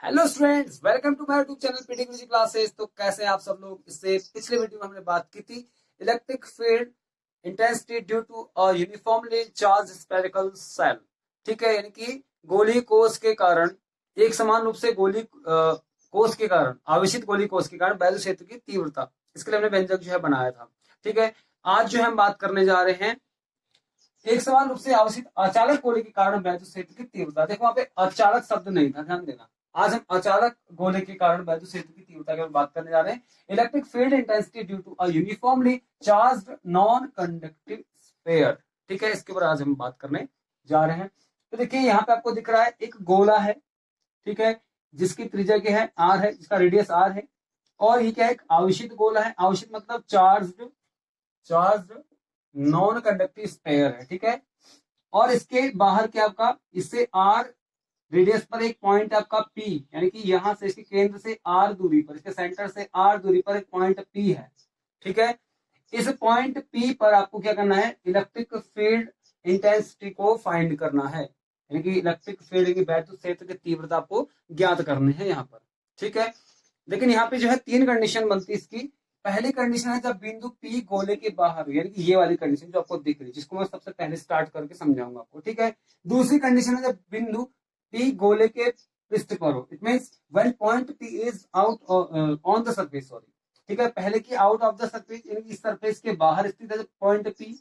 Hello students, welcome to my YouTube channel PT Guruji classes. तो कैसे हैं आप सब लोग। इससे पिछले वीडियो में हमने बात की थी electric field intensity due to a uniformly charge spherical shell. ठीक है, यानी कि गोली कोष के कारण, एक समान रूप से गोली कोष के कारण, आवेशित गोली कोष के कारण वैद्युत क्षेत्र की तीव्रता, इसके लिए हमने व्यंजक जो है बनाया था। ठीक है, आज जो हम बात करने जा रहे हैं एक समान रूप से आवेशित अचालक गोले के कारण वैद्युत क्षेत्र की तीव्रता। देखो वहां पे अचालक शब्द नहीं था, ध्यान देना। आज हम अचालक गोले के कारण वैद्युत क्षेत्र की तीव्रता की बात करने जा रहे हैं। Electric field intensity due to a uniformly charged non conductive sphere. ठीक है, इसके ऊपर आज हम बात करने जा रहे हैं। तो देखिए यहाँ पे आपको दिख रहा है एक गोला है, ठीक है, जिसकी त्रिज्या क्या है, आर है, जिसका रेडियस आर है। और ये क्या है, एक आवेशित गोला है। आवेशित मतलब charged, charged non conductive sphere है। ठीक है, और इसके बाहर क्या आपका, इससे आर रेडियस पर एक पॉइंट आपका पी, यानी कि यहां से इसके केंद्र से आर दूरी पर, इसके सेंटर से आर दूरी पर एक पॉइंट पी है। ठीक है, इस पॉइंट पी पर आपको क्या करना है, इलेक्ट्रिक फील्ड इंटेंसिटी को फाइंड करना है, यानी कि इलेक्ट्रिक फील्ड की वैद्युत क्षेत्र की तीव्रता आपको ज्ञात करनी है यहाँ पर। ठीक है, लेकिन यहाँ पे जो है तीन कंडीशन बनती है इसकी। पहली कंडीशन है जब बिंदु पी गोले के बाहर हो, यानी कि ये वाली कंडीशन जो आपको दिख रही है, जिसको मैं सबसे पहले स्टार्ट करके समझाऊंगा आपको। ठीक है, दूसरी कंडीशन है जब बिंदु पी गोले के पृष्ठ पर हो, it means when point P is out on the surface, sorry. ठीक है, पहले की आउट ऑफ द सरफेस, यानी कि इस सरफेस के बाहर स्थित है पॉइंट पी,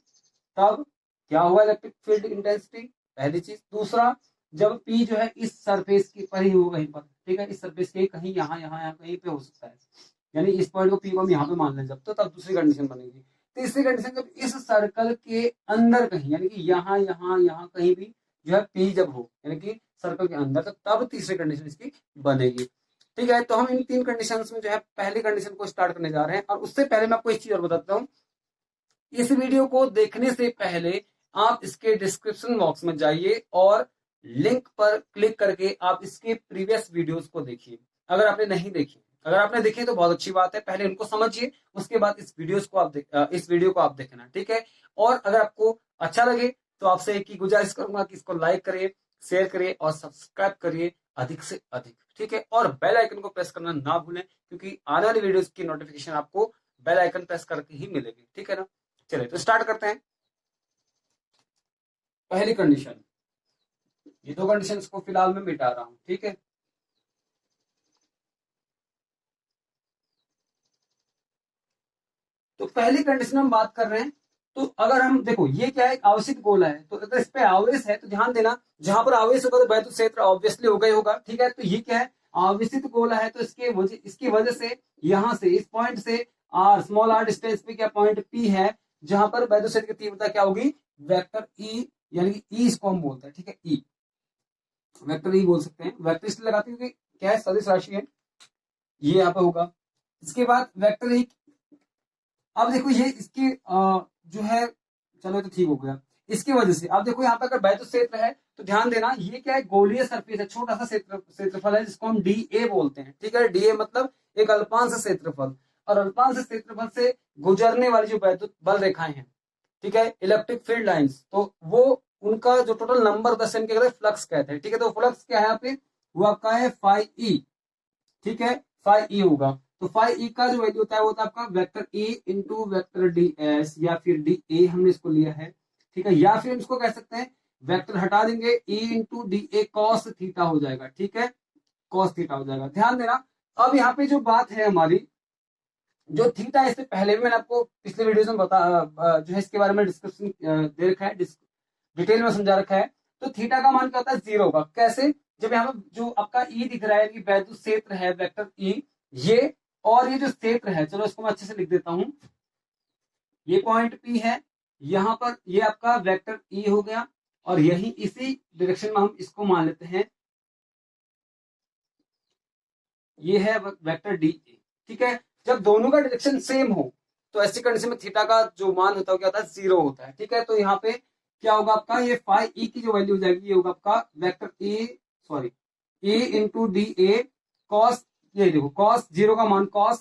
तब क्या हुआ इलेक्ट्रिक फील्ड इंटेंसिटी, पहली चीज। दूसरा, जब पी जो है इस सरफेस के पर ही हो, कहीं पर, ठीक है, इस सरफेस के कहीं यहाँ यहाँ यहाँ कहीं पे हो सकता है, यानी इस पॉइंट को पी को हम यहाँ पे मान लें जब, तो तब दूसरी कंडीशन बनेगी। तीसरी कंडीशन, जब इस सर्कल के अंदर कहीं, यानी कि यहाँ यहाँ यहाँ कहीं भी जो है पी जब हो, यानी कि सर्कल के अंदर, तो तब तीसरी कंडीशन इसकी बनेगी। ठीक है, तो हम इन तीन कंडीशंस में जो है पहली कंडीशन को स्टार्ट करने जा रहे हैं। और उससे पहले मैं आपको एक चीज और बताता हूँ। इस वीडियो को देखने से पहले आप इसके डिस्क्रिप्शन बॉक्स में जाइए और लिंक पर क्लिक करके आप इसके प्रीवियस वीडियोस को देखिए। अगर आपने नहीं देखी, अगर आपने देखी तो बहुत अच्छी बात है, पहले इनको समझिए, उसके बाद इस वीडियोस को आप इस वीडियो को आप देखना। ठीक है, और अगर आपको अच्छा लगे तो आपसे एक ही गुजारिश करूंगा कि इसको लाइक करिए, शेयर करिए और सब्सक्राइब करिए अधिक से अधिक। ठीक है, और बेल आइकन को प्रेस करना ना भूलें, क्योंकि आने वाली वीडियोस की नोटिफिकेशन आपको बेल आइकन प्रेस करके ही मिलेगी। ठीक है ना, चलिए तो स्टार्ट करते हैं। पहली कंडीशन, ये दो कंडीशन को फिलहाल मैं मिटा रहा हूं। ठीक है, तो पहली कंडीशन हम बात कर रहे हैं। तो अगर हम देखो, ये क्या है, आवेशित गोला है, तो अगर इस पे आवेश है तो ध्यान देना, जहां पर आवेश होगा तो वैद्युत क्षेत्र ऑब्वियसली होगा ही होगा। ठीक है, तो ये क्या है, आवेशित गोला है, तो इसकी वजह से यहां से इस पॉइंट से आर, स्मॉल आर डिस्टेंस पे क्या पॉइंट पी है, जहां पर वैद्युत क्षेत्र की तीव्रता क्या होगी, वेक्टर ई, यानी कि ई इसको हम बोलते हैं। ठीक है, ई वेक्टर ई बोल सकते हैं, वेक्टर इसलिए लगाते हैं क्योंकि क्या है, सदिश राशि है, ये यहाँ पे होगा। इसके बाद वेक्टर ई, अब देखो ये इसकी जो है, चलो तो ठीक हो गया। इसकी वजह से अब देखो यहाँ पे अगर वैद्युत क्षेत्र है तो ध्यान देना, ये क्या है, गोलीय सरफेस है, छोटा सा क्षेत्रफल है, जिसको हम डी ए बोलते हैं। ठीक है, डी ए मतलब एक अल्पांश क्षेत्रफल, और अल्पांश क्षेत्रफल से गुजरने वाली जो वैद्युत बल रेखाएं हैं, ठीक है, इलेक्ट्रिक फील्ड लाइंस, तो वो उनका जो टोटल नंबर दस हम क्या कहते हैं, फ्लक्स कहते हैं। ठीक है, तो फ्लक्स क्या है यहाँ पे, वो आपका है फाई ई। ठीक है, फाई ई होगा, तो फाई ई का जो वैल्यू होता है वो होता है आपका vector A into vector D S, या फिर डी ए हमने इसको लिया है। ठीक है, या फिर हम इसको कह सकते हैं, वेक्टर हटा देंगे, ई इंटू डी ए कॉस थीटा हो जाएगा। ठीक है, कॉस थीटा हो जाएगा, ध्यान देना। अब यहाँ पे जो बात है हमारी, जो थीटा है, इससे पहले भी मैंने आपको पिछले वीडियो में जो है इसके बारे में डिस्क्रिप्शन दे रखा है, डिटेल में समझा रखा है। तो थीटा का मान क्या होता है, जीरो होगा। कैसे, जब यहाँ पे जो आपका ई दिख रहा है कि वैद्युत क्षेत्र है वेक्टर ई, ये और ये जो क्षेत्र है, चलो इसको मैं अच्छे से लिख देता हूं, ये पॉइंट पी है, यहाँ पर ये आपका वेक्टर ई हो गया, और यही इसी डायरेक्शन में हम इसको मान लेते हैं, ये है वेक्टर डी ए। ठीक है, जब दोनों का डायरेक्शन सेम हो तो ऐसी कंडीशन में थीटा का जो मान होता है क्या होता है, जीरो होता है। ठीक है, तो यहाँ पे क्या होगा आपका, ये फाई ई की जो वैल्यू हो जाएगी, ये होगा आपका vector A, sorry, A into D A cos, ये देखो कॉस जीरो का मान कॉस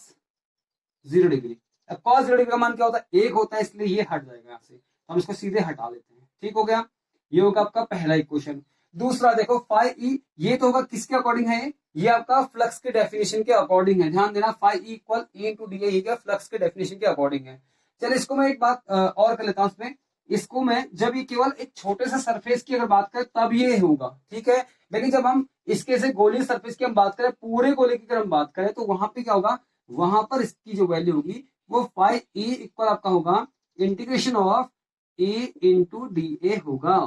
0 डिग्री। अब कॉस 0 डिग्री का मान क्या होता है, एक होता है, इसलिए ये हट जाएगा यहाँ से, तो हम इसको सीधे हटा देते हैं। ठीक हो गया, ये होगा आपका पहला इक्वेशन। दूसरा देखो फाई ई, ये तो होगा किसके अकॉर्डिंग है, ये आपका फ्लक्स के डेफिनेशन के अकॉर्डिंग है। ध्यान देना, phi E equal A into D A, क्या फ्लक्स के डेफिनेशन के अकॉर्डिंग है। चलिए इसको मैं एक बात और कर लेता हूं इसमें। इसको मैं जब ये केवल एक छोटे से सरफेस की अगर बात करें तब ये होगा, ठीक है। लेकिन जब हम इसके से गोली सरफेस की हम बात करें, पूरे गोले की अगर हम बात करें, तो वहां पे क्या होगा, वहां पर इसकी जो वैल्यू होगी वो फाई ई इक्वल आपका होगा integration of A into D ए होगा।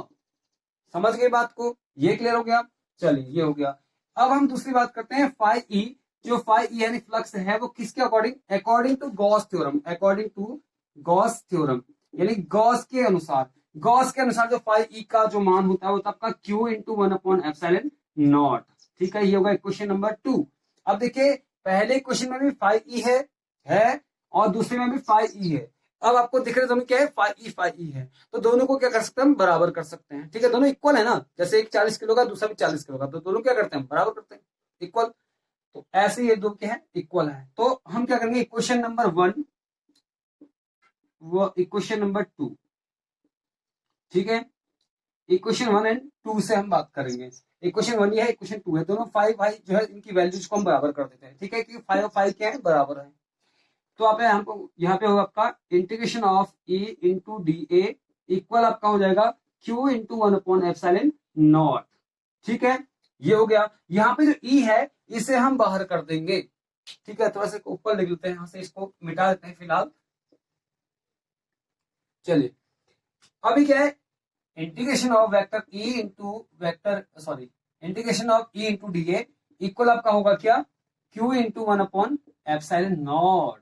समझ गए बात को, ये क्लियर हो गया। चलिए ये हो गया। अब हम दूसरी बात करते हैं, फाई ई, जो फाई ई यानी फ्लक्स है वो किसके according, according to Gauss theorem, according to Gauss theorem, यानी गॉस के अनुसार। गॉस के अनुसार जो फाई ई का जो मान होता है वो आपका Q into one upon epsilon naught, ठीक है। ये होगा क्वेश्चन नंबर 2। अब देखिए पहले क्वेश्चन में भी फाई ई है और दूसरे में भी फाई ई है। अब आपको दिख रहे दोनों क्या है, फाई ई है, तो दोनों को क्या कर सकते हैं हम, बराबर कर सकते हैं, ठीक है। दोनों इक्वल है ना, जैसे एक 40 किलो का दूसरा भी 40 किलो का, तो दोनों क्या करते हैं, बराबर करते हैं, इक्वल। तो ऐसे ये दो क्या है, इक्वल है। तो हम क्या करेंगे, इक्वेशन नंबर 1 वो इक्वेशन नंबर 2, ठीक है। इक्वेशन 1 एंड 2 से हम बात करेंगे। इक्वेशन 1 ये है, इक्वेशन 2 है, दोनों फाइव फाइव जो है इनकी वैल्यूज को हम बराबर कर देते हैं, ठीक है, क्योंकि 5 और 5 क्या है, बराबर है। तो आप हमको यहाँ पे होगा आपका integration of A into D A equal आपका हो जाएगा Q into one upon epsilon naught, ठीक है। ये हो गया। यहाँ पे जो ई है इसे हम बाहर कर देंगे, ठीक है। थोड़ा सा ऊपर लिख लेते हैं, यहाँ से इसको मिटा देते हैं फिलहाल। चलिए अभी क्या है, integration of vector E into vector sorry integration of E into D A equal आपका होगा क्या, Q into one upon epsilon naught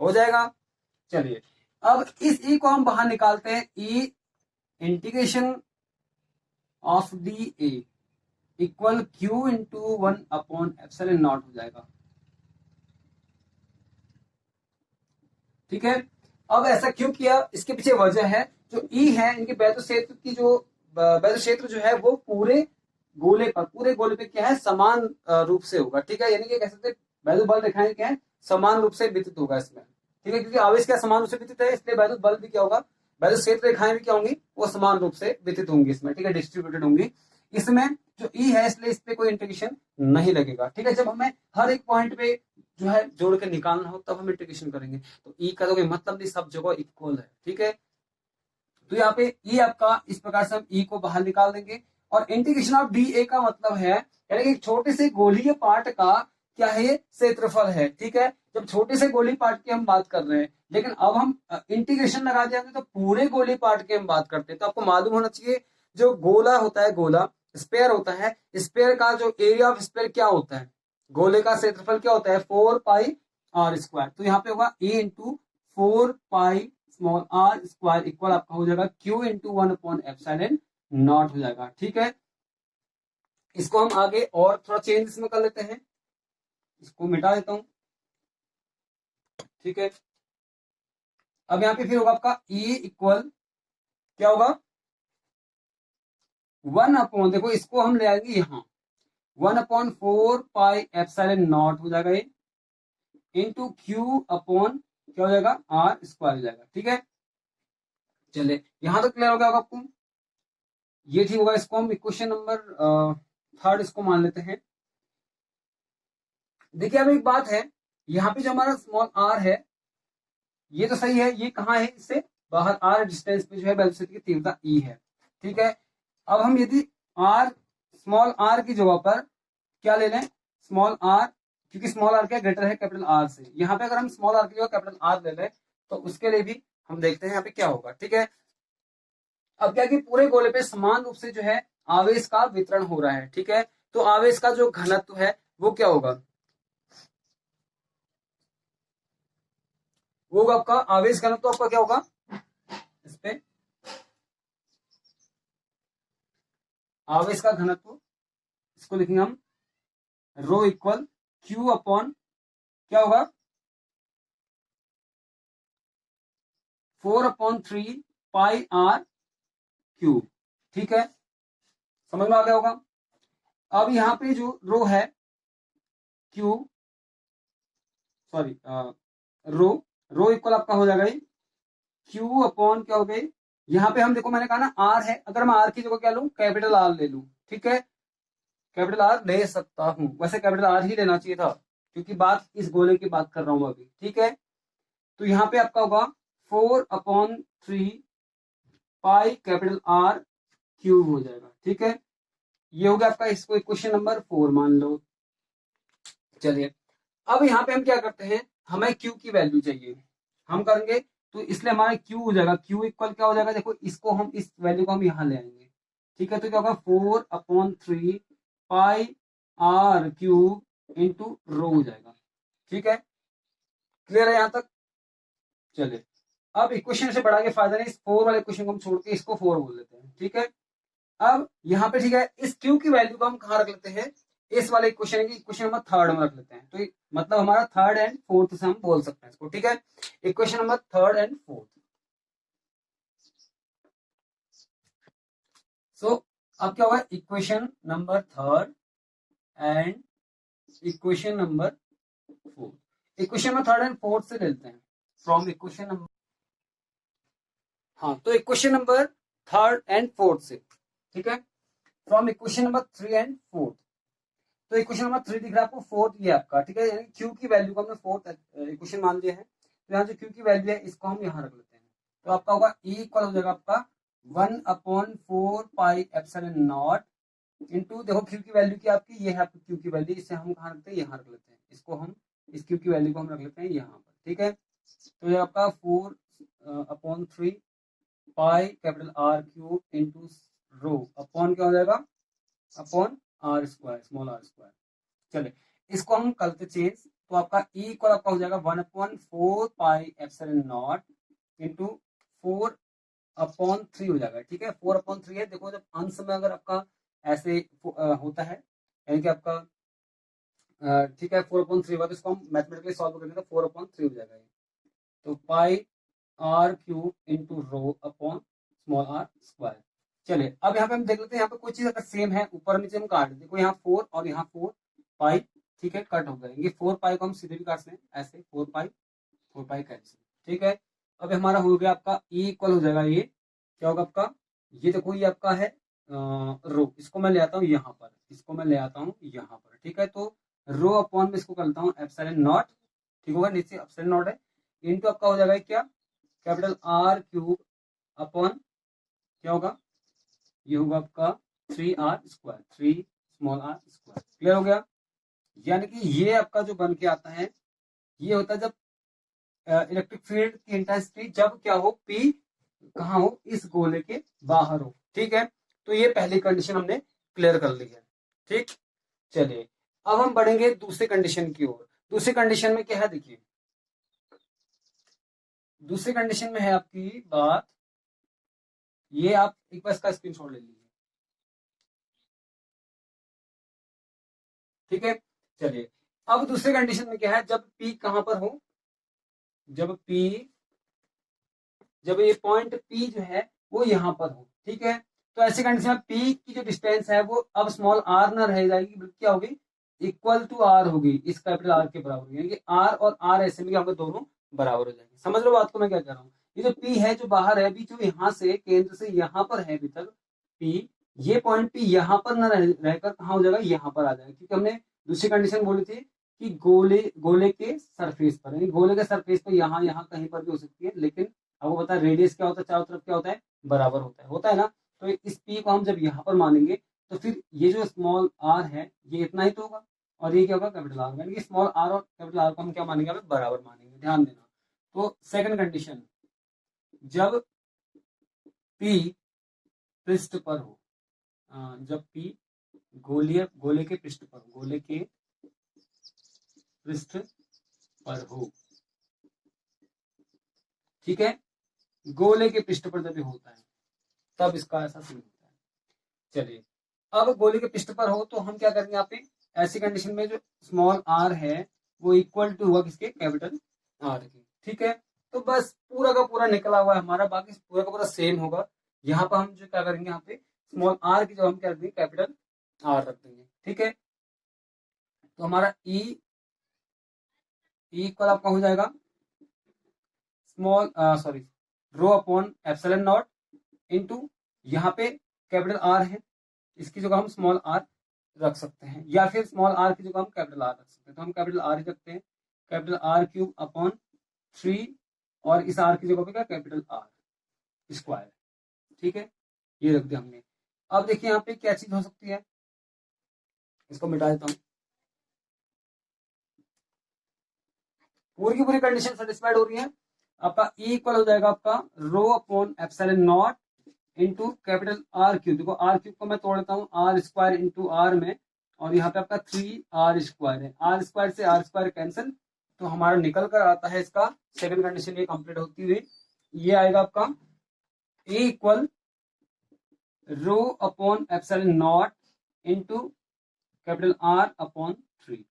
हो जाएगा। चलिए अब इस ई को हम बाहर निकालते हैं, E integration of D A equal Q into one upon epsilon naught हो जाएगा, ठीक है। अब ऐसा क्यों किया, इसके पीछे वजह है, जो ई है इनके वैद्युत क्षेत्र की जो वैद्युत क्षेत्र जो है वो पूरे गोले पे क्या है, समान रूप से होगा, ठीक है। यानी कि कह सकते हैं वैद्युत बल रेखाएं क्या है, समान रूप से वितरित होगा इसमें, ठीक है। क्योंकि आवेश क्या समान रूप से वितरित है, इसलिए वैद्युत बल भी क्या होगा, वैद्युत क्षेत्र रेखाएं भी क्या होंगी, वो समान रूप से वितरित होंगी इसमें, ठीक है, डिस्ट्रीब्यूटेड होंगी इसमें। जो ई है इसलिए इस पे कोई इंटीग्रेशन नहीं लगेगा, ठीक है। जब हमें हर एक पॉइंट पे जो है जोड़ के निकालना हो तब हम इंटीग्रेशन करेंगे। तो ई का तो कोई मतलब नहीं, सब जगह इक्वल है, ठीक है। तो यहाँ पे ई आपका इस प्रकार से हम ई को बाहर निकाल देंगे। और इंटीग्रेशन ऑफ डी ए का मतलब है, यानी कि छोटे से गोलीय पार्ट का क्या है, क्षेत्रफल है, ठीक है। जब छोटे से गोली पार्ट की हम बात कर रहे हैं, लेकिन अब हम इंटीग्रेशन लगा देंगे तो पूरे गोली पार्ट की हम बात करते हैं। तो आपको मालूम होना चाहिए, जो गोला होता है, गोला स्पेयर होता है, स्पेयर का जो एरिया ऑफ स्पेयर क्या होता है, गोले का क्षेत्रफल क्या होता है, 4 पाई आर स्क्वायर। तो यहाँ पे होगा A into 4 pi small R square equal आपका हो जाएगा Q into one upon epsilon naught हो जाएगा, ठीक है। इसको हम आगे और थोड़ा चेंज इसमें कर लेते हैं, इसको मिटा देता हूं, ठीक है। अब यहाँ पे फिर होगा आपका ई इक्वल क्या होगा, 1 अपॉन, देखो इसको हम ले आएंगे यहाँ 1 अपॉन 4 पाई एप्सिलॉन नॉट हो जाएगा ये, इंटू क्यू अपॉन क्या हो जाएगा, आर स्क्वायर हो जाएगा, ठीक है। चलिए यहां तक क्लियर हो गया आपको, ये ठीक होगा। इसको हम इक्वेशन नंबर 3 इसको मान लेते हैं। देखिए अब एक बात है, यहाँ पे जो हमारा स्मॉल आर है ये तो सही है, ये कहाँ है, इससे बाहर आर डिस्टेंस पे जो है वेलोसिटी की तीव्रता ई है, ठीक है। अब हम यदि आर स्मॉल आर की जगह पर क्या ले लें, स्मॉल आर, क्योंकि स्मॉल आर क्या ग्रेटर है कैपिटल आर से, यहाँ पे अगर हम स्मॉल आर की जगह कैपिटल आर ले लें तो उसके लिए भी हम देखते हैं यहाँ पे क्या होगा, ठीक है। अब क्या कि पूरे गोले पे समान रूप से जो है आवेश का वितरण हो रहा है, ठीक है। तो आवेश का जो घनत्व है वो क्या होगा, वो होगा आपका आवेश घनत्व, आपका क्या होगा इस पे, आवेश का घनत्व, इसको लिखेंगे हम रो इक्वल क्यू अपॉन क्या होगा 4/3 पाई आर क्यूब, ठीक है, समझ में आ गया होगा। अब यहाँ पे जो रो है क्यू सॉरी रो रो इक्वल आपका हो जाएगा क्यू अपॉन क्या हो गई यहाँ पे हम देखो मैंने कहा ना आर है, अगर मैं आर की जगह क्या लूं, कैपिटल आर ले लूं, ठीक है, कैपिटल आर ले सकता हूं, वैसे कैपिटल आर ही लेना चाहिए था क्योंकि बात इस गोले की बात कर रहा हूं अभी, ठीक है। तो यहाँ पे आपका होगा 4/3 पाई कैपिटल आर क्यूब हो जाएगा, ठीक है। ये हो गया आपका, इसको क्वेश्चन नंबर 4 मान लो। चलिए अब यहाँ पे हम क्या करते हैं, हमें क्यू की वैल्यू चाहिए, हम करेंगे तो इसलिए हमारा क्यू हो जाएगा, क्यू इक्वल क्या हो जाएगा, देखो इसको हम इस वैल्यू को हम यहाँ ले आएंगे, ठीक है। तो क्या होगा 4/3 पाई आर क्यूब इंटू रो हो जाएगा, ठीक है। क्लियर है यहाँ तक? चलिए अब इक्वेशन से बढ़ा के फायदा नहीं, इस 4 वाले क्वेश्चन को हम छोड़ के इसको 4 बोल लेते हैं, ठीक है। अब यहाँ पे ठीक है, इस क्यू की वैल्यू को हम कहाँ रख लेते हैं, इस वाले इक्वेशन की इक्वेशन नंबर 3 में रख लेते हैं, तो मतलब हमारा 3rd एंड 4th से हम बोल सकते हैं इसको, ठीक है। Equation number 3rd and 4th। सो अब क्या होगा, equation number 3rd and equation number 4th। Equation number 3rd and 4th से लेते हैं फ्रॉम इक्वेशन नंबर, हाँ तो equation number 3rd and 4th से, ठीक है, from equation number 3 and 4th। तो इक्वेशन नंबर 3 दिख रहा है आपको, 4th ये आपका, ठीक है, यानी क्यू की वैल्यू को हमने 4th इक्वेशन मान लिया है, तो यहाँ जो क्यू की वैल्यू है इसको हम यहाँ रख लेते हैं। तो आपका होगा ई इक्वल हो जाएगा आपका 1/4 पाई एप्सिलॉन नॉट इंटू, देखो क्यू की वैल्यू की आपकी ये है, आपकी क्यू की वैल्यू, इसे हम कहाँ रखते हैं, यहाँ रख लेते हैं, इसको हम इस क्यू की वैल्यू को हम रख लेते हैं यहाँ पर, ठीक है। तो ये आपका 4/3 pi capital R cube into rho upon क्या हो जाएगा, upon R square, small R square. चले इसको हम करते चेंज, तो आपका ई इक्वल आपका हो जाएगा 1/4 पाई एप्सिलॉन नॉट इंटू 4/3 हो जाएगा, ठीक है। 4/3 है, देखो जब अंश में अगर आपका ऐसे होता है, यानी कि आपका ठीक है 4/3 हुआ, तो इसको हम मैथमेटिकली सॉल्व करेंगे तो 4/3 हो जाएगा ये। तो pi R cube into rho upon small R square. चलिए अब यहाँ पे हम देख लेते हैं, यहाँ पे कोई चीज अगर सेम है ऊपर नीचे हम काट देते, देखो यहाँ 4 और यहाँ 4 पाई, ठीक है, कट हो गए, ये 4 पाई को हम सीधे भी काट सकते हैं ऐसे, 4 पाई कैंसिल, ठीक है। अब हमारा हो गया आपका ई इक्वल हो जाएगा, ये क्या होगा आपका, ये देखो ये आपका है रो, इसको मैं ले आता हूँ यहाँ पर, इसको मैं ले आता हूँ यहाँ पर, ठीक है। तो रो अपॉन में इसको करता हूँ एप्सिलॉन नॉट, ठीक होगा, नीचे एप्सिलॉन नॉट है, इनटू आपका हो जाएगा क्या, कैपिटल आर क्यूब अपॉन क्या होगा, ये होगा आपका 3r square, 3 small R square. Clear हो गया? यानी कि ये आपका जो बन के आता है, ये होता है जब इलेक्ट्रिक फील्ड की इंटेंसिटी जब क्या हो, P कहाँ हो, इस गोले के बाहर हो, ठीक है। तो ये पहली कंडीशन हमने क्लियर कर ली है, ठीक। चलिए अब हम बढ़ेंगे दूसरी कंडीशन की ओर। दूसरी कंडीशन में क्या है, देखिए दूसरी कंडीशन में है आपकी बात, ये आप एक बार इसका स्क्रीनशॉट ले लीजिए, ठीक है। चलिए अब दूसरे कंडीशन में क्या है, जब P कहां पर हो, जब P, जब ये पॉइंट P जो है वो यहां पर हो, ठीक है। तो ऐसी कंडीशन में P की जो डिस्टेंस है वो अब स्मॉल r ना रह जाएगी, बल्कि क्या होगी, इक्वल टू r होगी, इस कैपिटल R के बराबर होगी, यानी कि r और r ऐसे में हम दोनों बराबर हो जाएंगे। समझ लो बात को मैं क्या कह रहा हूँ, ये जो P है जो बाहर है, अभी जो यहाँ से केंद्र से यहाँ पर है अभी तक P, ये पॉइंट P यहाँ पर ना रहकर कहाँ हो जाएगा, यहाँ पर आ जाएगा, क्योंकि हमने दूसरी कंडीशन बोली थी कि गोले गोले के सरफेस पर, यानी गोले के सरफेस पर यहाँ यहाँ कहीं पर भी हो सकती है, लेकिन आपको पता है रेडियस क्या होता है, चारों तरफ क्या होता है, बराबर होता है ना। तो इस P को हम जब यहाँ पर मानेंगे तो फिर ये जो स्मॉल r है ये इतना ही तो होगा, और ये क्या होगा, कैपिटल R, यानी कि स्मॉल r और कैपिटल R को हम क्या मानेंगे, हमें बराबर मानेंगे, ध्यान देना। तो सेकंड कंडीशन, जब P पृष्ठ पर हो, जब P गोले के पृष्ठ पर, गोले के पृष्ठ पर हो, ठीक है, गोले के पृष्ठ पर जब होता है तब इसका ऐसा सीन होता है। चलिए अब गोले के पृष्ठ पर हो तो हम क्या करेंगे, यहाँ पे ऐसी कंडीशन में जो स्मॉल r है वो इक्वल टू हुआ किसके, कैपिटल R के, ठीक है। तो बस पूरा का पूरा निकला हुआ है हमारा, बाकी पूरा का पूरा सेम होगा। यहाँ पर हम जो क्या करेंगे, यहाँ पे स्मॉल r की जो हम क्या रख देंगे, कैपिटल R रख देंगे, ठीक है। तो हमारा E इक्वल आपका हो जाएगा स्मॉल रो अपॉन एप्सिलॉन नॉट इंटू यहाँ पे कैपिटल आर है, इसकी जगह हम स्मॉल आर रख सकते हैं, या फिर स्मॉल आर की जगह हम कैपिटल आर रख सकते हैं। तो हम कैपिटल आर ही रखते हैं, कैपिटल आर क्यूब अपॉन 3, और इस आर की जगह पे क्या कैपिटल आर स्क्वायर। ठीक है, ये रख दिया हमने। अब देखिए यहाँ पे क्या चीज हो सकती है, इसको मिटा देता हूँ। पूरी की पूरी कंडीशन सेटिस्फाइड हो रही है। आपका ई इक्वल हो जाएगा आपका रो upon epsilon naught into capital R cube. देखो आर क्यूब को मैं तोड़ देता हूँ आर स्क्वायर इंटू आर में, और यहाँ पे आपका 3 आर स्क्वायर है, आर स्क्वायर से आर स्क्वायर कैंसिल, तो हमारा निकल कर आता है इसका सेकंड कंडीशन ये कंप्लीट होती हुई, ये आएगा आपका A equal rho upon epsilon naught into capital R upon 3।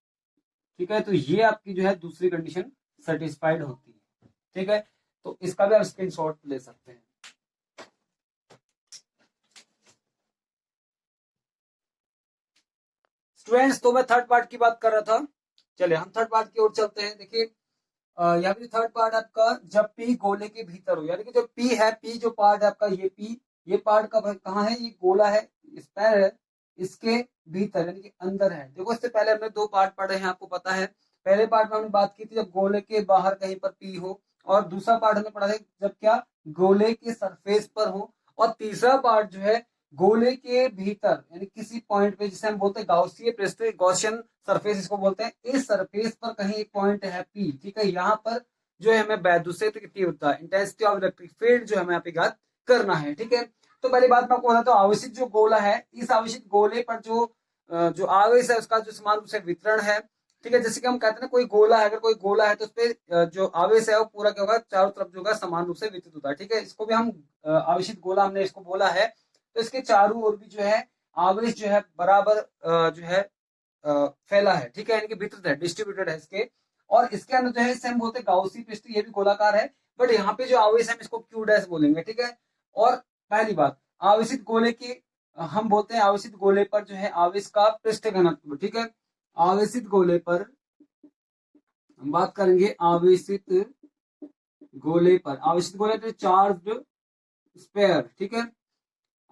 ठीक है, तो ये आपकी जो है दूसरी कंडीशन सेटिस्फाइड होती है। ठीक है, तो इसका भी आप स्क्रीनशॉट ले सकते हैं। स्टूडेंट्स, तो मैं थर्ड पार्ट की बात कर रहा था, चलिए हम थर्ड पार्ट की ओर चलते हैं। देखिए यहाँ पे थर्ड पार्ट आपका जब पी गोले के भीतर हो, यानी कि जो पी है, पी जो पार्ट है आपका ये पी, ये पार्ट का कहाँ है, ये गोला है, स्फेयर है, इसके भीतर यानी कि अंदर है। देखो इससे पहले हमने दो पार्ट पढ़े हैं, आपको पता है। पहले पार्ट में हमने बात की थी जब गोले के बाहर कहीं पर पी हो, और दूसरा पार्ट हमने पढ़ा था जब क्या गोले के सरफेस पर हो, और तीसरा पार्ट जो है गोले के भीतर यानी किसी पॉइंट पे, जिसे हम बोलते हैं गाउसीय पृष्ठ, गॉसियन सरफेस इसको बोलते हैं। इस सरफेस पर कहीं एक पॉइंट है पी, ठीक है, यहाँ पर जो है हमें वैद्युत तीव्रता इंटेंसिटी ऑफ इलेक्ट्रिक फील्ड जो हमें यहाँ पे ज्ञात करना है। ठीक है, तो पहली बात मैं आपको बताता हूँ, आवेशित जो गोला है, इस आवेशित गोले पर जो आवेश है उसका जो समान रूप से वितरण है। ठीक है, जैसे कि हम कहते हैं ना कोई गोला है, अगर कोई गोला है तो उसपे जो आवेश है वो पूरा क्या होगा, चारों तरफ जो होगा समान रूप से वितरित होता है। ठीक है, इसको भी हम आवेशित गोला हमने इसको बोला है। तो इसके चारों ओर भी जो है आवेश जो है बराबर जो है फैला है। ठीक है, यानी कि वितरित है, डिस्ट्रीब्यूटेड है इसके, और इसके अंदर जो है इसे हम बोलते हैं गाउसी पृष्ठ, ये भी गोलाकार है, बट यहाँ पे जो आवेश है हम इसको क्यू डैश बोलेंगे। ठीक है, और पहली बात आवेशित गोले की हम बोलते हैं आवेशित गोले पर जो है आवेश का पृष्ठ घनत्व। ठीक है, आवेशित गोले पर हम बात करेंगे, आवेशित गोले पर, आवेशित गोले पर चार्ज स्पेयर। ठीक है,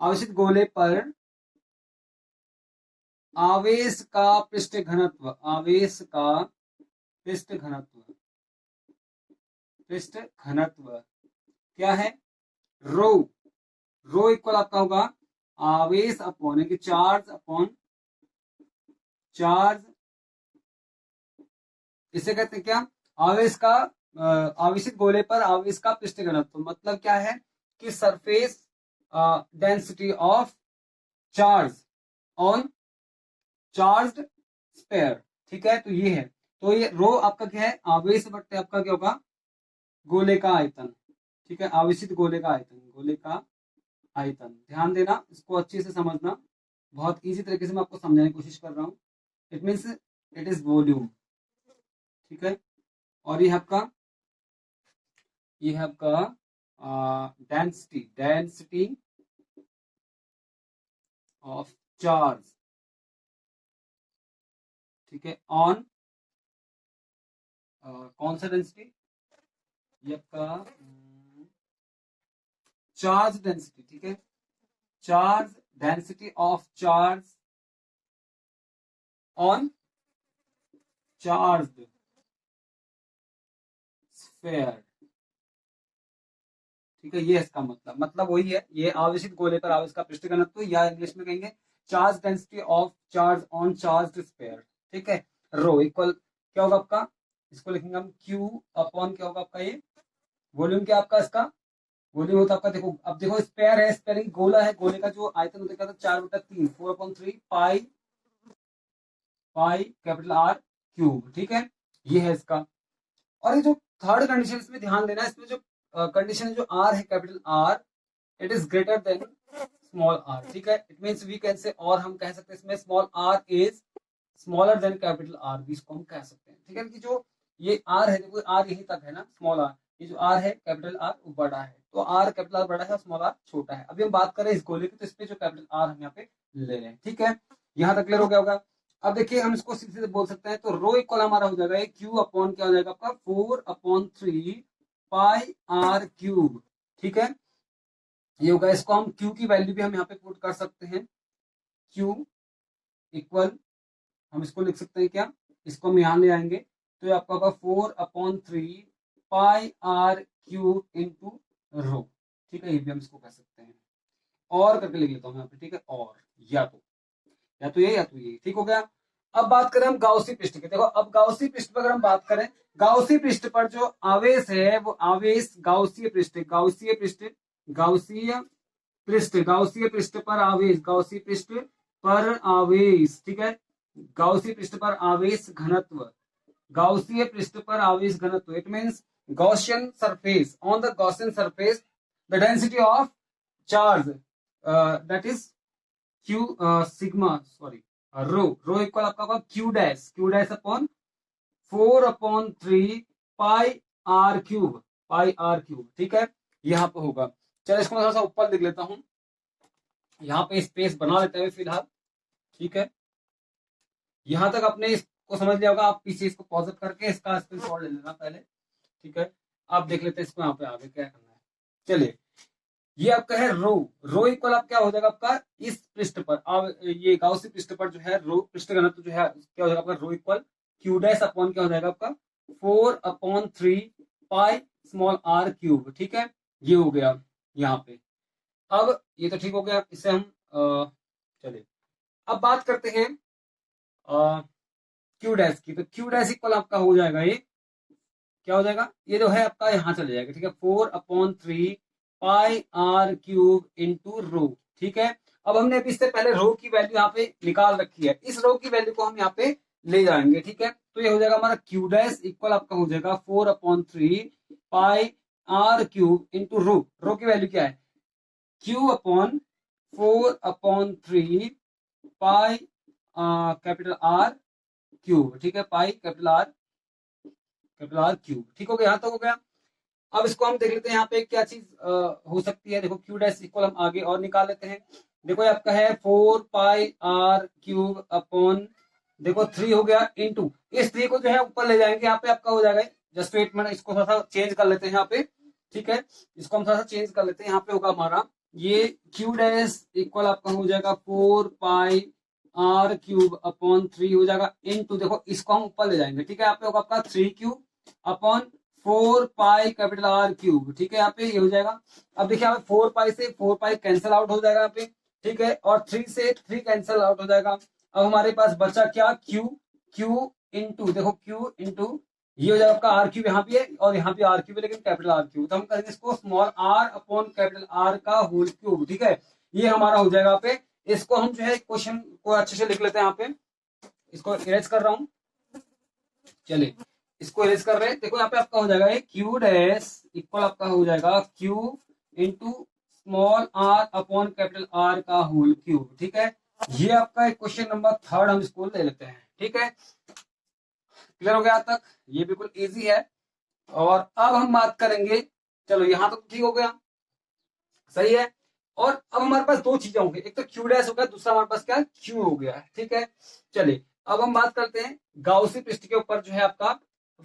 आवेशित गोले पर आवेश का पृष्ठ घनत्व, आवेश का पृष्ठ घनत्व, पृष्ठ घनत्व क्या है, रो। रो इक्वल आपका होगा आवेश अपॉन यानी कि चार्ज अपॉन चार्ज, इसे कहते हैं क्या, आवेश का आवेशित गोले पर आवेश का पृष्ठ घनत्व, मतलब क्या है कि surface density of charge on charged sphere. ठीक है, तो ये है, तो ये रो आपका क्या है, आवेश बट्टे आपका क्या होगा, गोले का आयतन। ठीक है, आवेशित गोले का आयतन, गोले का आयतन, ध्यान देना, इसको अच्छे से समझना, बहुत इजी तरीके से मैं आपको समझाने की कोशिश कर रहा हूँ। It means it is volume. ठीक है, और ये आपका डेंसिटी, डेंसिटी ऑफ चार्ज। ठीक है, ऑन कौन सा डेंसिटी, ये आपका चार्ज डेंसिटी। ठीक है, charge density of charge on charged sphere. ठीक है, ये इसका मतलब वही है, ये आवेशित गोले पर आवेश का पृष्ठ घनत्व, या इंग्लिश में कहेंगे charge density of charge on charged sphere. ठीक है, रो इक्वल क्या होगा आपका, इसको लिखेंगे हम क्यू अपॉन क्या होगा आपका, ये वॉल्यूम क्या आपका, इसका वॉल्यूम होता है आपका, देखो अब देखो स्पेयर है, स्पेयर गोला है, गोले का जो आयतन होता है 4/3, 4/3 पाई पाई कैपिटल आर क्यूब। ठीक है, ये है इसका। और ये जो थर्ड कंडीशन, इसमें ध्यान देना, इसमें जो कंडीशन है जो आर है capital R, it is greater than small R. ठीक है, it means we can say, और हम कह सकते हैं इसमें small R is smaller than capital R भी इसको हम कह सकते हैं। ठीक है, कि जो ये आर है, देखो आर यहीं तक है ना, स्मॉल आर, ये जो आर है कैपिटल आर वो बड़ा है, तो आर कैपिटल आर बड़ा है, स्मॉल आर छोटा है। अभी हम बात करें इस गोले की, तो इस पे जो कैपिटल आर हम यहाँ पे ले रहे हैं। ठीक है, यहाँ तक क्लियर हो गया होगा। अब देखिए हम इसको सीधे बोल सकते हैं, तो रो इक्वल हमारा हो जाएगा क्यू अपॉन क्या हो जाएगा आपका 4/3 पाई आर क्यूब। ठीक है, ये होगा, इसको हम क्यू की वैल्यू भी हम यहाँ पे पुट कर सकते हैं, क्यू इक्वल, हम इसको लिख सकते हैं क्या, इसको हम यहाँ ले आएंगे तो ये आपका होगा 4/3 पाई आर क्यूब इंटू रो। ठीक है, ये भी हम इसको कह सकते हैं, और करके लिख लेता हूँ यहाँ पे। ठीक है, और या तो ये या तो ये। ठीक हो गया। अब बात करें हम गाउसी पृष्ठ की। देखो अब गाउसी पृष्ठ पर अगर हम बात करें, गाउसी पृष्ठ पर जो आवेश है वो आवेश गाउसीय पृष्ठ, गाउसीय पृष्ठ, गाउसीय पृष्ठ, गाउसीय पृष्ठ पर आवेश, गाउसी पृष्ठ पर आवेश। ठीक है, गाउसी पृष्ठ पर आवेश घनत्व, गाउसीय पृष्ठ पर आवेश घनत्व, it means Gaussian surface, on the Gaussian surface the density of charge that is Q sigma, sorry rho equal आपका होगा Q dash upon 4/3 pi R cube, pi R cube. ठीक है, यहाँ पे होगा। चलो इसको मैं थोड़ा सा ऊपर लिख लेता हूं, यहाँ पे स्पेस बना लेते हैं फिलहाल। ठीक है, यहां तक आपने इसको समझ लिया होगा। आप पीछे इसको पॉज करके इसका स्क्रीनशॉट ले लेना पहले। ठीक है, आप देख लेते हैं इसको यहाँ पे आगे क्या करना है। चलिए, ये आपका है रो इक्वल आप क्या हो जाएगा आपका, इस पृष्ठ पर अब ये गाउसी पृष्ठ पर जो है रो पृष्ठ घनत्व जो है क्या हो जाएगा आपका, rho equal Q dash upon क्या हो जाएगा आपका 4/3 पाई स्मॉल आर क्यूब। ठीक है, ये हो गया यहाँ पे। अब ये तो ठीक हो गया, इसे हम चलिए अब बात करते हैं क्यू डैश की। तो क्यू डैश इक्वल आपका हो जाएगा, ये क्या हो जाएगा, ये जो है आपका यहाँ चले जाएगा। ठीक है, 4/3 पाई आर क्यूब इंटू रो। ठीक है, अब हमने अभी इससे पहले रो की वैल्यू यहाँ पे निकाल रखी है, इस रो की वैल्यू को हम यहाँ पे ले जाएंगे। ठीक है, तो ये हो जाएगा हमारा क्यू डैश इक्वल आपका हो जाएगा 4/3 पाई आर क्यूब इंटू रो की वैल्यू क्या है, Q/4/3 पाई कैपिटल आर क्यूब। ठीक है, पाई कैपिटल आर क्यूब। ठीक हो गया, यहाँ तक हो गया। अब इसको हम देख लेते हैं यहाँ पे क्या चीज हो सकती है। देखो क्यू डैश इक्वल हम आगे और निकाल लेते हैं। देखो ये आपका है 4 पाई आर क्यूब अपॉन, देखो 3 हो गया इंटू, इस 3 को जो है ऊपर ले जाएंगे, यहाँ पे आपका हो जाएगा जस्ट वेट, मैंने इसको थोड़ा सा चेंज कर लेते हैं यहाँ पे। ठीक है, इसको हम थोड़ा सा चेंज कर लेते हैं, यहाँ पे होगा हमारा ये क्यू डैश इक्वल आपका हो जाएगा 4 पाई आर क्यूब अपॉन 3 हो जाएगा इंटू, देखो इसको हम ऊपर ले जाएंगे। ठीक है, यहाँ पे होगा आपका 3 क्यूब अपॉन 4 पाई कैपिटल आर क्यूब। ठीक है, यहाँ पे ये हो जाएगा। अब देखिए यहाँ पे 4 पाई से 4 पाई कैंसिल आउट हो जाएगा यहाँ पे। ठीक है, और 3 से 3 कैंसिल आउट हो जाएगा। अब हमारे पास बचा क्या, क्यू इंटू, देखो क्यू इंटू ये हो जाएगा आपका आर क्यूब, यहाँ भी है और यहाँ भी आर क्यूब है लेकिन कैपिटल आर क्यूब, तो हम करेंगे इसको small R upon capital R का होल क्यूब। ठीक है, ये हमारा हो जाएगा यहाँ पे। इसको हम जो है क्वेश्चन को अच्छे से लिख लेते हैं यहाँ पे, इसको इरेज कर रहा हूं। चलिए इसको इरेज कर रहे हैं। देखो यहाँ पे आपका हो जाएगा क्यू डैश इक्वल आपका हो जाएगा Q into small R upon capital R का होल क्यूब। ठीक है, ये आपका क्वेश्चन नंबर 3 हम इसको ले लेते हैं। ठीक है, क्लियर हो गया तक, ये बिल्कुल इजी है। और अब हम बात करेंगे, चलो यहां तक ठीक हो गया, सही है। और अब हमारे पास दो चीजें होंगी, एक तो क्यू डैश हो गया, दूसरा हमारे पास क्या क्यू हो गया है। ठीक है, चलिए अब हम बात करते हैं गाउसी पृष्ठ के ऊपर जो है आपका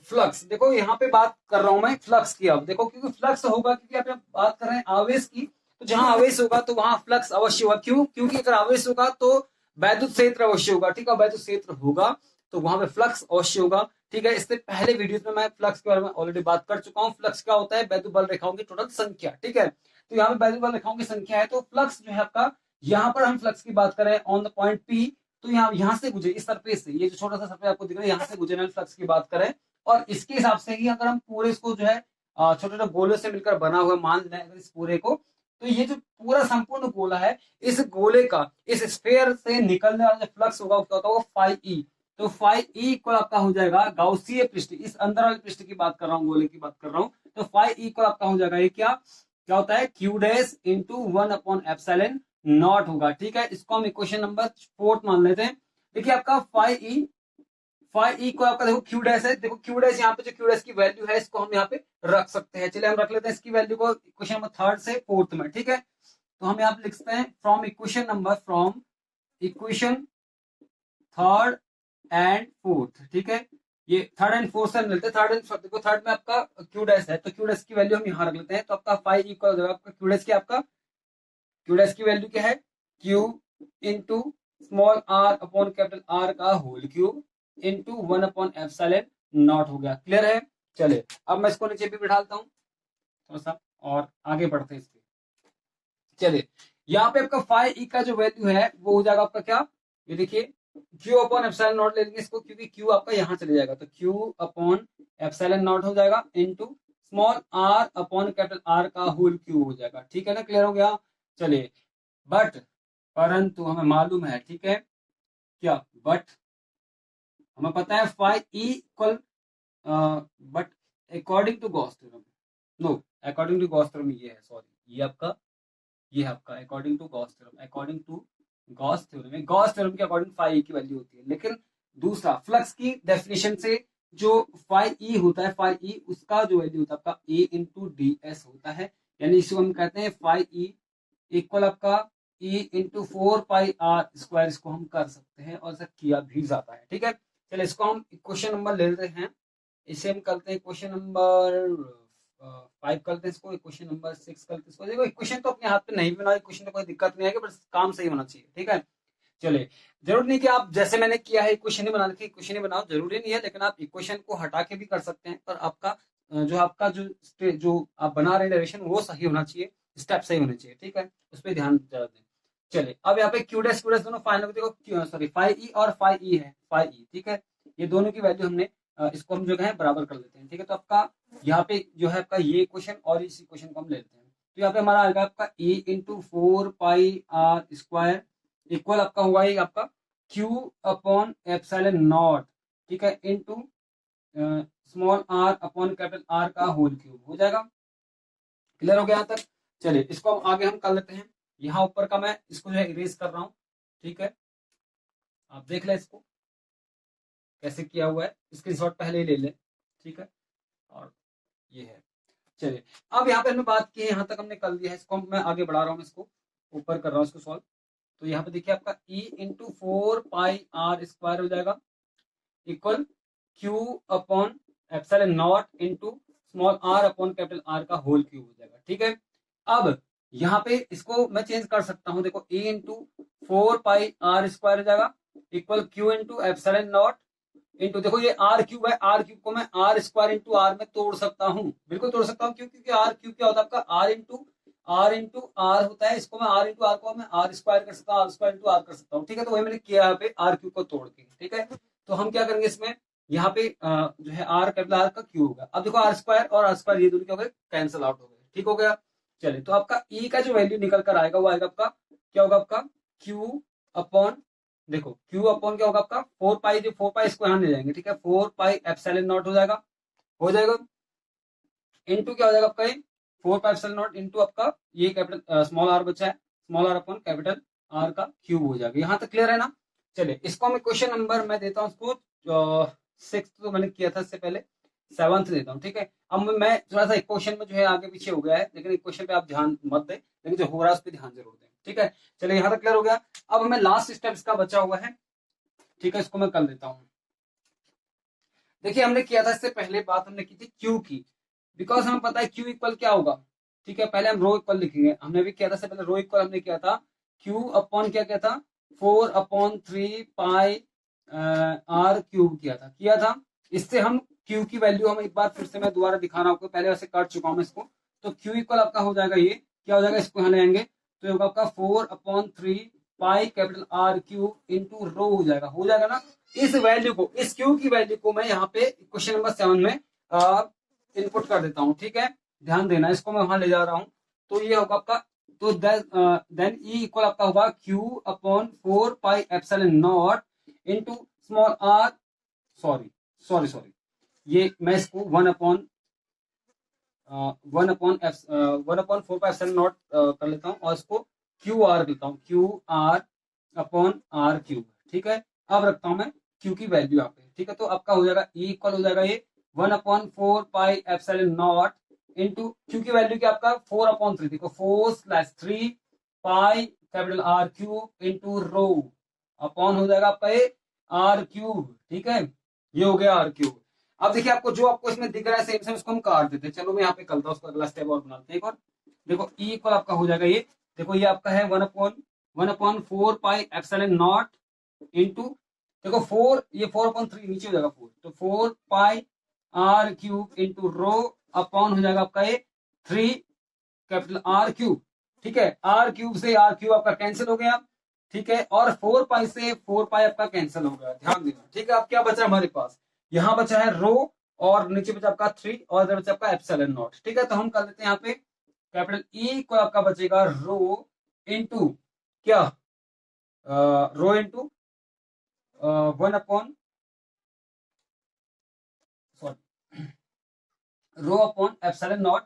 फ्लक्स। देखो यहाँ पे बात कर रहा हूं मैं फ्लक्स की। अब देखो क्योंकि फ्लक्स होगा, क्योंकि आप बात कर रहे हैं आवेश की, तो जहां आवेश होगा तो वहां फ्लक्स अवश्य होगा। क्यों, क्योंकि अगर आवेश होगा तो वैद्युत क्षेत्र अवश्य होगा। ठीक है, वैद्युत क्षेत्र होगा तो वहां पे फ्लक्स अवश्य होगा। ठीक है, इससे पहले वीडियोस में मैं फ्लक्स के बारे में ऑलरेडी बात कर चुका हूँ। फ्लक्स क्या होता है, वैद्युत बल रेखाओं की टोटल संख्या। ठीक है, तो यहाँ पे वैद्युत बल रेखाओं की संख्या है, तो फ्लक्स जो है आपका, यहाँ पर हम फ्लक्स की बात करें ऑन द पॉइंट पी, तो यहाँ से गुजरे, इस सरफेस से, ये जो छोटा सा सरफेस आपको दिख रहा है यहाँ से गुजरने वाले फ्लक्स की बात करें, और इसके हिसाब से ही अगर हम पूरे इसको जो है छोटे छोटे गोले से मिलकर बना हुआ मान लें अगर इस पूरे को, तो ये जो पूरा संपूर्ण गोला है, इस गोले का, इस स्फेयर से निकलने वाला जो फ्लक्स होगा उसका होगा फाई ई। तो फाई ई इक्वल आपका हो जाएगा गाउसीय पृष्ठ, इस अंदर वाले पृष्ठ की बात कर रहा हूँ, गोले की बात कर रहा हूँ, तो फाई ई इक्वल आपका हो जाएगा ये क्या क्या होता है, क्यू डैश इंटू 1/एप्सिलॉन नॉट होगा। ठीक है, इसको हम इक्वेशन नंबर 4 मान लेते हैं। देखिए आपका फाई ई को आपका देखो क्यू डैश है, देखो क्यू डैश यहाँ पे जो क्यू डैश की वैल्यू है इसको हम यहाँ पे रख सकते हैं। चलिए हम रख लेते हैं इसकी वैल्यू को इक्वेशन नंबर 3 से 4 में। ठीक है, तो हम यहाँ पे लिख सकते हैं from equation 3rd and 4th। ठीक है, ये 3rd and 4th से मिलते हैं। थर्ड एंड देखो, थर्ड में आपका क्यू डैश है, तो क्यू डैश की वैल्यू हम यहाँ रख लेते हैं, तो आपका फाई इक्वल हो जाएगा आपका क्यू डैश की आपका क्यू डैश की वैल्यू क्या है, Q into small R upon capital R का whole cube into 1 upon epsilon naught हो गया। क्लियर है? चले अब मैं इसको नीचे भी बिठाता हूँ थोड़ा सा और आगे बढ़ते हैं इसके। चलिए यहाँ पे आपका फाई ई का जो वैल्यू है वो हो जाएगा आपका क्या, ये देखिए क्यू अपॉन एप्सिलॉन नॉट ले लेंगे इसको, क्योंकि क्यू आपका यहाँ चले जाएगा, तो क्यू अपॉन एप्सिलॉन नॉट हो जाएगा into small R upon capital R का होल क्यूब हो जाएगा। ठीक है ना, क्लियर हो गया? चलिए बट परंतु हमें मालूम है, ठीक है क्या, बट हमें पता है phi E equal, but according to Gauss theorem, no according to Gauss theorem ये है, सॉरी ये है आपका according to Gauss theorem, according to Gauss theorem में गॉस थ्योरम के अकॉर्डिंग फाई ई की वैल्यू होती है। लेकिन दूसरा फ्लक्स की डेफिनेशन से जो फाई ई होता है, फाई ई उसका जो वैल्यू होता है आपका ए इंटू डी एस होता है, यानी इसको हम कहते हैं फाई ई इक्वल आपका E into 4 pi R square, इसको हम कर सकते हैं और ऐसा किया भी जाता है। ठीक है, चलिए इसको हम क्वेश्चन नंबर ले लेते हैं, इसे हम करते हैं क्वेश्चन नंबर 5 करते हैं इसको, क्वेश्चन नंबर 6 करते हैं इसको। देखो क्वेश्चन तो अपने हाथ पे नहीं बना, क्वेश्चन तो कोई दिक्कत नहीं आएगी, बस काम सही होना चाहिए। ठीक है, चलिए जरूरी नहीं कि आप जैसे मैंने किया है इक्वेशन ही बनाने की, इक्वेशन ही बनाओ जरूरी नहीं है, लेकिन आप इक्वेशन को हटा के भी कर सकते हैं, पर आपका जो आप बना रहे हैं डेरिवेशन वो सही होना चाहिए, स्टेप सही होने चाहिए। ठीक है, उस पर ध्यान ज्यादा दें। चलिए अब यहाँ पे क्यू डैश दोनों फाइनल देखो, सॉरी फाई ई और फाई ई है, फाई ई ठीक है, ये दोनों की वैल्यू हमने इसको हम जो है बराबर कर लेते हैं। ठीक है, तो आपका यहाँ पे जो है आपका ये क्वेश्चन और इस क्वेश्चन को हम ले लेते हैं, तो यहाँ पे हमारा आएगा आपका A into 4 pi R square equal आपका हुआ ये आपका क्यू अपॉन एप्सिलॉन नॉट, ठीक है, into small R upon capital R का होल क्यूब हो जाएगा। क्लियर हो गया यहाँ तक? चलिए इसको हम आगे हम कर लेते हैं, यहाँ ऊपर का मैं इसको जो है इरेज कर रहा हूँ। ठीक है, आप देख लें इसको कैसे किया हुआ है, स्क्रीनशॉट पहले ही ले लें। ठीक है, और ये है। चलिए अब यहाँ पे हमने बात की है, यहाँ तक हमने कर लिया है, इसको मैं आगे बढ़ा रहा हूँ, इसको ऊपर कर रहा हूँ इसको सॉल्व। तो यहाँ पे देखिए आपका E into 4 pi R square हो जाएगा equal Q upon epsilon naught into small R upon capital R का होल क्यूब हो जाएगा। ठीक है, अब यहाँ पे इसको मैं चेंज कर सकता हूँ, देखो ए इंटू 4 पाई आर स्क्वायर हो जाएगा equal Q into epsilon naught into, देखो ये आर क्यूब है, आर क्यूब को मैं आर स्क्वायर इंटू आर में तोड़ सकता हूँ, बिल्कुल तोड़ सकता हूँ, क्यों? क्योंकि आर क्यूब क्या होता है आपका आर इंटू आर होता है, इसको मैं आर इंटू आर को मैं आर स्क्वायर कर सकता हूँ, आर स्क्वायर इंटू आर कर सकता हूँ। ठीक है, तो वही मैंने किया यहाँ पे आर क्यूब को तोड़ के। ठीक है, तो हम क्या करेंगे इसमें, यहाँ पे जो है आर कैपिटल आर का क्यूब होगा। अब देखो आर स्क्वायर और आर स्क्वायर ये दोनों क्या हो गए, कैंसिल आउट हो गए। ठीक हो गया, चलिए तो आपका ई का जो वैल्यू निकल कर आएगा वो आएगा आपका क्या होगा, आपका क्यू अपॉन, देखो क्यू अपॉन क्या होगा आपका 4 पाई, जो 4 पाई इसको यहाँ ले जाएंगे। ठीक है, 4 पाई एप्सिलॉन नॉट हो जाएगा इनटू क्या हो जाएगा आपका ये 4 पाई एप्सिलॉन नॉट इनटू आपका ये कैपिटल स्मॉल आर बचा है, small R upon capital R का क्यूब हो जाएगा। यहाँ तक क्लियर है ना? चलिए इसको मैं क्वेश्चन नंबर मैं देता हूँ इसको 6 तो मैंने किया था इससे पहले, 7 देता हूँ। ठीक है, अब मैं थोड़ा सा एक क्वेश्चन में जो है आगे पीछे हो गया है, लेकिन एक क्वेश्चन पे आप ध्यान मत दें, लेकिन जो हो रहा है उस पर ध्यान जरूर दें। ठीक है, चलिए यहाँ तक क्लियर हो गया। अब हमें लास्ट स्टेप इसका बचा हुआ है। ठीक है, इसको मैं कर लेता हूँ। देखिए हमने किया था इससे पहले बात हमने की थी क्यू की, बिकॉज हमें पता है क्यू इक्वल क्या होगा। ठीक है, पहले हम रो इक्वल लिखेंगे, हमने भी किया था इससे पहले रो इक्वल हमने किया था क्यू अपॉन क्या था 4/3 पाई आर क्यूब किया था। इससे हम क्यू की वैल्यू हम एक बार फिर से मैं दोबारा दिखाना आपको, पहले वैसे कर चुका हूं इसको। तो क्यू इक्वल आपका हो जाएगा ये क्या हो जाएगा, इसको यहाँ ले आएंगे तो ये होगा आपका 4/3 pi capital R cube into रो हो जाएगा ना। इस वैल्यू को, इस क्यू की वैल्यू को मैं यहाँ पे क्वेश्चन नंबर 7 में इनपुट कर देता हूँ। ठीक है, ध्यान देना, इसको मैं वहां ले जा रहा हूँ। तो ये होगा आपका, तो देन ई इक्वल आपका होगा Q upon 4 pi epsilon naught into small R, sorry ये मैं इसको 1/4 पाई एप्सिलॉन नॉट कर लेता हूँ और इसको क्यू आर लेता हूँ, Q R upon R cube. ठीक है, अब रखता हूं मैं क्यू की वैल्यू यहाँ पे। ठीक है, तो आपका हो जाएगा ई इक्वल हो जाएगा ये 1/4 पाई एप्सिलॉन नॉट इंटू क्यू की वैल्यू क्या आपका 4/3, देखो 4/3 pi capital R cube into rho upon हो जाएगा आपका ये आर क्यूब। ठीक है, ये हो गया आर क्यूब। अब देखिए आपको जो आपको इसमें दिख रहा है सेम सेम इसको हम काट देते हैं। चलो मैं यहाँ पे करता हूँ, उसको अगला स्टेप और बनाते हैं एक और। देखो ई इक्वल आपका हो जाएगा ये देखो ये आपका है 1/4 पाई एप्सिलॉन नॉट इंटू, देखो 4, ये 4/3 नीचे हो जाएगा 4, तो 4 पाई r³ इंटू रो अपॉन हो जाएगा आपका ये 3 R³ ठीक है, R³ से R³ आपका कैंसिल हो गया, ठीक है, और 4 पाई से 4 पाई आपका कैंसिल हो गया, ध्यान देना, ठीक है। अब क्या बचा हमारे पास, यहाँ बचा है रो और नीचे बचा आपका 3 और इधर बचा आपका एप्सिलॉन नॉट, ठीक है। तो हम कर लेते हैं यहाँ पे कैपिटल ई को आपका बचेगा रो इंटू क्या, rho into 1 upon sorry rho upon epsilon naught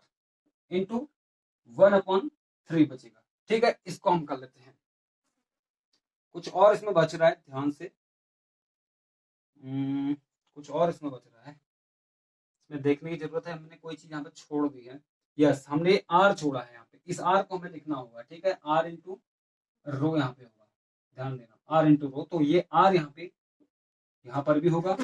into 1/3 बचेगा, ठीक है। इसको हम कर लेते हैं, कुछ और इसमें बच रहा है, ध्यान से कुछ और इसमें बच रहा है, इसमें देखने की जरूरत है, हमने कोई चीज यहाँ पे छोड़ दी है, यस हमने आर छोड़ा है यहाँ पे, इस आर को हमें लिखना होगा, ठीक है, आर इंटू रो यहाँ पे होगा, ध्यान देना आर इंटू रो, तो ये आर यहाँ पे यहाँ पर भी होगा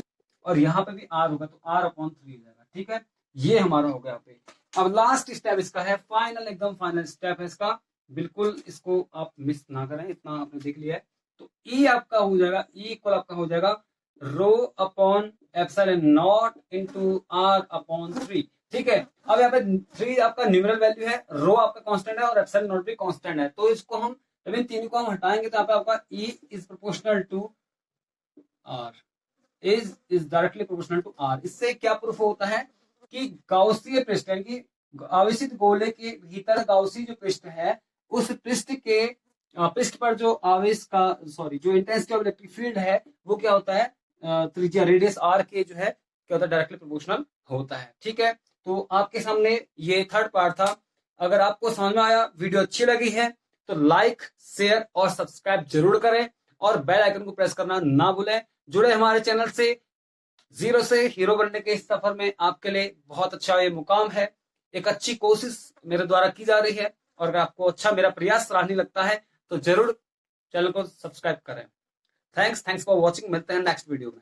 और यहाँ पे भी आर होगा, तो R/3 हो जाएगा, ठीक है। ये हमारा हो गया यहाँ पे। अब लास्ट स्टेप इसका है, फाइनल एकदम फाइनल स्टेप है इसका, बिल्कुल इसको आप मिस ना करें, इतना आपने देख लिया है। तो ई आपका हो जाएगा, ई इक्वल आपका हो जाएगा रो upon epsilon naught into R/3, ठीक है। अब यहाँ पे 3 आपका न्यूमेरल वैल्यू है, रो आपका कांस्टेंट है और एप्सिलॉन नॉट भी कांस्टेंट है, तो इसको हम जब इन तीनों को हम हटाएंगे तो यहाँ पे आपका E is proportional to R, is directly proportional to R. इससे क्या प्रूफ होता है कि गाउसीय पृष्ठ यानी कि आवेशित गोले के भीतर गाउसी जो पृष्ठ है, उस पृष्ठ के पृष्ठ पर जो आवेश का जो इंटेंसिटी ऑफ इलेक्ट्रिक फील्ड है वो क्या होता है, त्रिज्या रेडियस आर के जो है क्या होता है, डायरेक्टली प्रोपोर्शनल होता है, ठीक है। तो आपके सामने ये थर्ड पार्ट था। अगर आपको समझ में आया, वीडियो अच्छी लगी है तो लाइक शेयर और सब्सक्राइब जरूर करें और बेल आइकन को प्रेस करना ना भूलें। जुड़े हमारे चैनल से, जीरो से हीरो बनने के इस सफर में आपके लिए बहुत अच्छा ये मुकाम है, एक अच्छी कोशिश मेरे द्वारा की जा रही है, और अगर आपको अच्छा मेरा प्रयास सराहनीय लगता है तो जरूर चैनल को सब्सक्राइब करें। थैंक्स फॉर वॉचिंग, मिलते हैं नेक्स्ट वीडियो में।